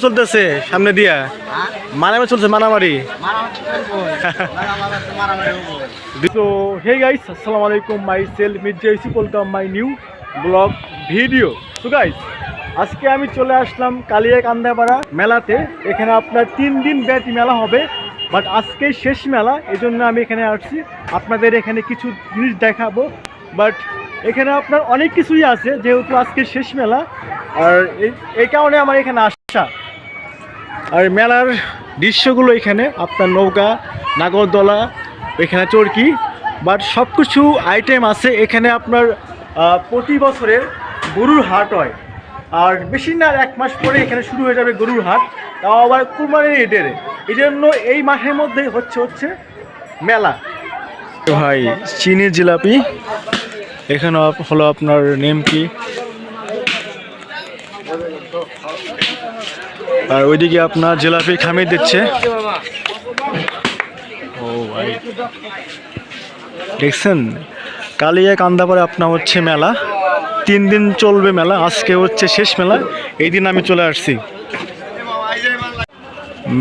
চলতেছে সামনে দিয়া, মারামারি চলছে, মারামারি। তো হে গাইস, আসসালামু আলাইকুম, my self Mirza Yusuf, welcome my new blog video. তো গাইস, আজকে আমি চলে আসলাম কালিয়াকান্দাপাড়া মেলাতে। এখানে আপনার 3 দিন ব্যাপী মেলা হবে, বাট আজকে শেষ মেলা, এই জন্য আমি এখানে আসছি। আপনাদের এখানে কিছু জিনিস দেখাবো, বাট এখানে আপনার অনেক কিছুই আছে, যেহেতু আজকে শেষ মেলা, আর এই কারণে আমার এখানে আসা। আর মেলার দৃশ্যগুলো এখানে আপনার নৌকা, নাগরদোলা, এখানে চরকি, বাট সব কিছু আইটেম আছে এখানে। আপনার প্রতি বছরের গরুর হাট হয়, আর বেশি না 1 মাস পরে এখানে শুরু হয়ে যাবে গরুর হাট, তাও আবার কুরবানির ঈদের। এই জন্য এই মাসের মধ্যে হচ্ছে মেলা। ভাই চিনি জিলাপি, এখানে হলো আপনার নেমকি, আর ওইদিকে আপনার জিলাপি খামির দিচ্ছে। ও ভাই দেখছেন, কালিয়াকান্দাপাড়ে আপনার হচ্ছে মেলা, 3 দিন চলবে মেলা। আজকে হচ্ছে শেষ মেলা, এই দিন আমি চলে আসছি।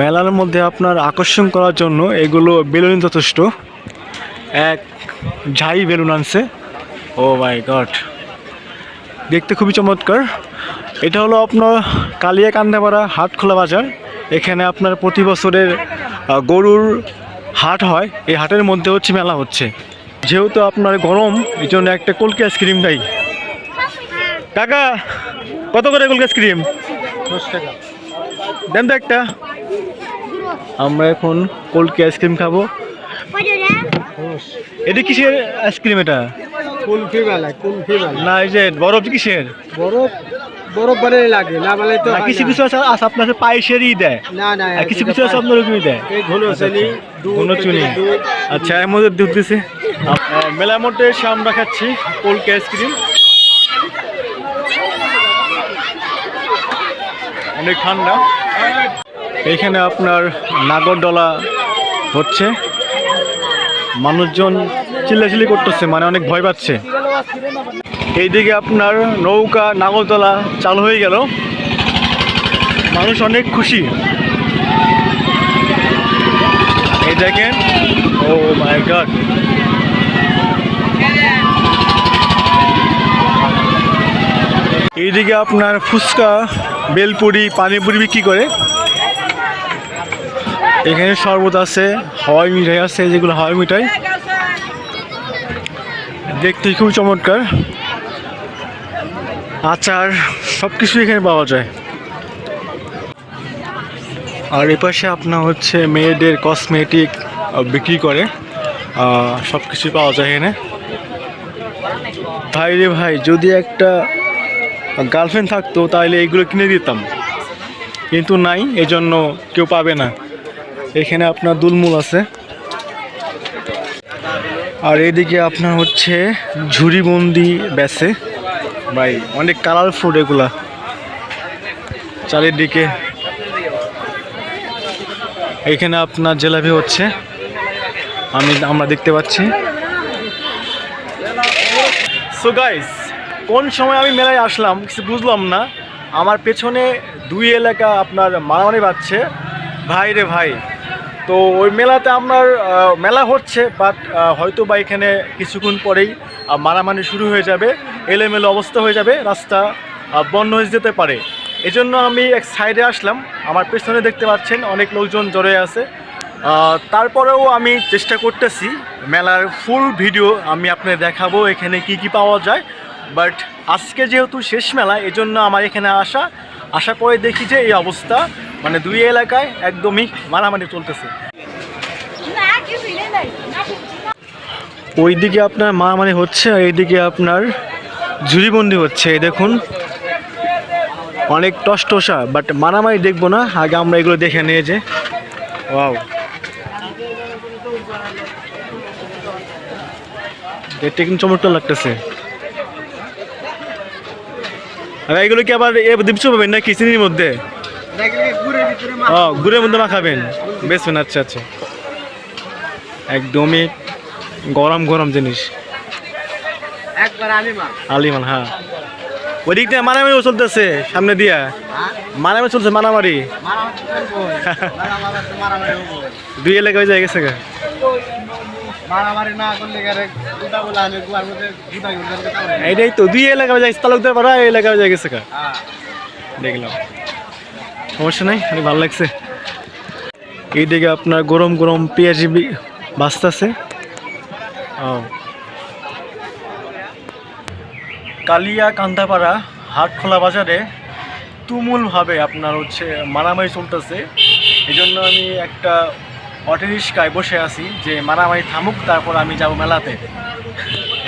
মেলার মধ্যে আপনার আকর্ষণ করার জন্য এগুলো বেলুন যথেষ্ট, এক ঝাই বেলুন আনছে। ও মাই গড, দেখতে খুবই চমৎকার। এটা হলো আপনার কালিয়াকান্দাপাড়া হাটখোলা বাজার। এখানে আপনার প্রতি বছরের গরুর হাট হয়, এই হাটের মধ্যে হচ্ছে মেলা হচ্ছে। যেহেতু আপনার গরম, এই জন্য একটা কলকি আইসক্রিম দেয়। কাকা কত করে কলকি আইসক্রিম? 10 টাকা দেন তো একটা। আমরা এখন কলকি আইসক্রিম খাবো। এটা কিসের আইসক্রিম? এটা কুলফি বালা, কুলফি বালা না, এই যে বরফ কিসের? বরফ, বরফ বালে লাগে না, বালে তো কিছু কিছু আছে আপনার পায়েসেরই দেয়, না না, আর কিছু কিছু আছে আপনার ওইগুলোই দেয়। এই ঘন চিনি, ঘন চিনি, আচ্ছা এর মধ্যে দুধ দিছে। মেলার মধ্যে এসে আমরা খাচ্ছি কলকি আইসক্রিম, অনেক ঠান্ডা। এইখানে আপনার নাগরদোলা হচ্ছে, মানুষজন চিল্লাচিল্লি করতেছে, মানে অনেক ভয় পাচ্ছে। এইদিকে আপনার নৌকা, নাগরদোলা চালু হয়ে গেল, মানুষ অনেক খুশি। এই দেখেন, ও মাই গড, এইদিকে আপনার ফুচকা, বেলপুরি, পানিপুরি বিক্রি করে। এখানে শরবত আছে, হাওয়াই মিঠাই আছে, যেগুলো হাওয়াই মিঠাই দেখতে খুব চমৎকার। আচার, সব কিছু এখানে পাওয়া যায়। আর এপাশে আপনার হচ্ছে মেয়েদের কসমেটিক বিক্রি করে, সব কিছুই পাওয়া যায় এখানে। ভাই রে ভাই, যদি একটা গার্লফ্রেন্ড থাকতো তাহলে এইগুলো কিনে দিতাম, কিন্তু নাই, এজন্য কেউ পাবে না। এখানে আপনার দুলমুল আছে, আর এদিকে আপনার হচ্ছে ঝুড়িবন্দি বেচে। ভাই অনেক কালারফুল এগুলা চারিদিকে। এখানে আপনার জিলাপি হচ্ছে, আমরা দেখতে পাচ্ছি। সো গাইস, কোন সময় আমি মেলায় আসলাম কিছু বুঝলাম না। আমার পেছনে 2 এলাকা আপনার মারামারি বাজছে, ভাই রে ভাই। তো ওই মেলাতে আপনার মেলা হচ্ছে, বাট হয়তো বা এখানে কিছুক্ষণ পরেই মারামারি শুরু হয়ে যাবে, এলোমেলো অবস্থা হয়ে যাবে, রাস্তা বন্ধ হয়ে যেতে পারে। এজন্য আমি এক সাইডে আসলাম। আমার পেছনে দেখতে পাচ্ছেন অনেক লোকজন জড়ে আছে। তারপরেও আমি চেষ্টা করতেছি মেলার ফুল ভিডিও আমি আপনাদের দেখাবো, এখানে কি কি পাওয়া যায়। বাট আজকে যেহেতু শেষ মেলা, এজন্য আমার এখানে আসার পরে দেখি যে এই অবস্থা, মানে 2 এলাকায় একদমই মারামারি চলতেছে। ওইদিকে আপনার মারামারি হচ্ছে, আর এইদিকে আপনার ঝুড়িবন্দি হচ্ছে। এই দেখুন, অনেক টসটসা, বাট মারামারি দেখবো না, আগে আমরা এগুলো দেখে নিয়ে যে। ওয়াও, দেখতে কিন্তু চমৎকার লাগতেছে। আর এগুলো কি আবার দিবছো পাবেন নাকি চিনির মধ্যে? গুড়ের মধ্যে মাখাবেন, বেসবেন। আচ্ছা আচ্ছা, একদমই গরম গরম জিনিস, আলিমাল। হ্যাঁ, ওদিক দিয়ে মারামারিও চলতেছে সামনে দিয়া, মারামারি চলছে, মারামারি দুই এলাকায় যায় গেছে গা। মারামারি না করলে দুটা বলে আমি গুয়ার মধ্যে দুটা এইটাই তো দুই এলাকায় যায়, তালুকদার পাড়া এই এলাকায় যায় গেছে গা। দেখলাম, সমস্যা নাই, অনেক ভালো লাগছে। এইদিকে আপনার গরম গরম পেঁয়াজি বাঁচতেছে। কালিয়া কান্দাপাড়া হাটখোলা বাজারে তুমুলভাবে আপনার হচ্ছে মারামারি চলতেছে। এই জন্য আমি একটা অটো রিক্সায় বসে আছি যে মারামারি থামুক, তারপর আমি যাব মেলাতে।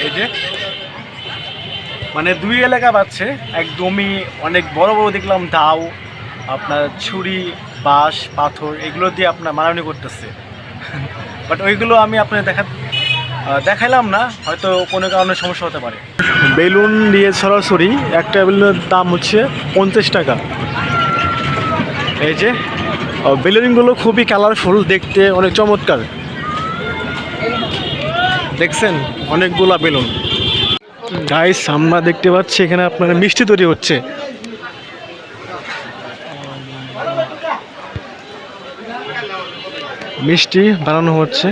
এই যে মানে দুই এলাকা পাচ্ছে একদমই, অনেক বড় বড় দেখলাম দাও, আপনার ছুরি, বাঁশ, পাথর এগুলো দিয়ে আপনার মারামারি করতেছে। বাট ওইগুলো আমি আপনার দেখাইলাম না, হয়তো কোনো কারণে সমস্যা হতে পারে। বেলুন দিয়ে সরাসরি একটা বেলুনের দাম হচ্ছে 50 টাকা। এই যে বেলুনগুলো খুবই কালারফুল, দেখতে অনেক চমৎকার। দেখছেন অনেকগুলা বেলুন। গাইস আমরা দেখতে পাচ্ছি এখানে আপনার মিষ্টি তৈরি হচ্ছে। মিষ্টি বানানো হচ্ছে।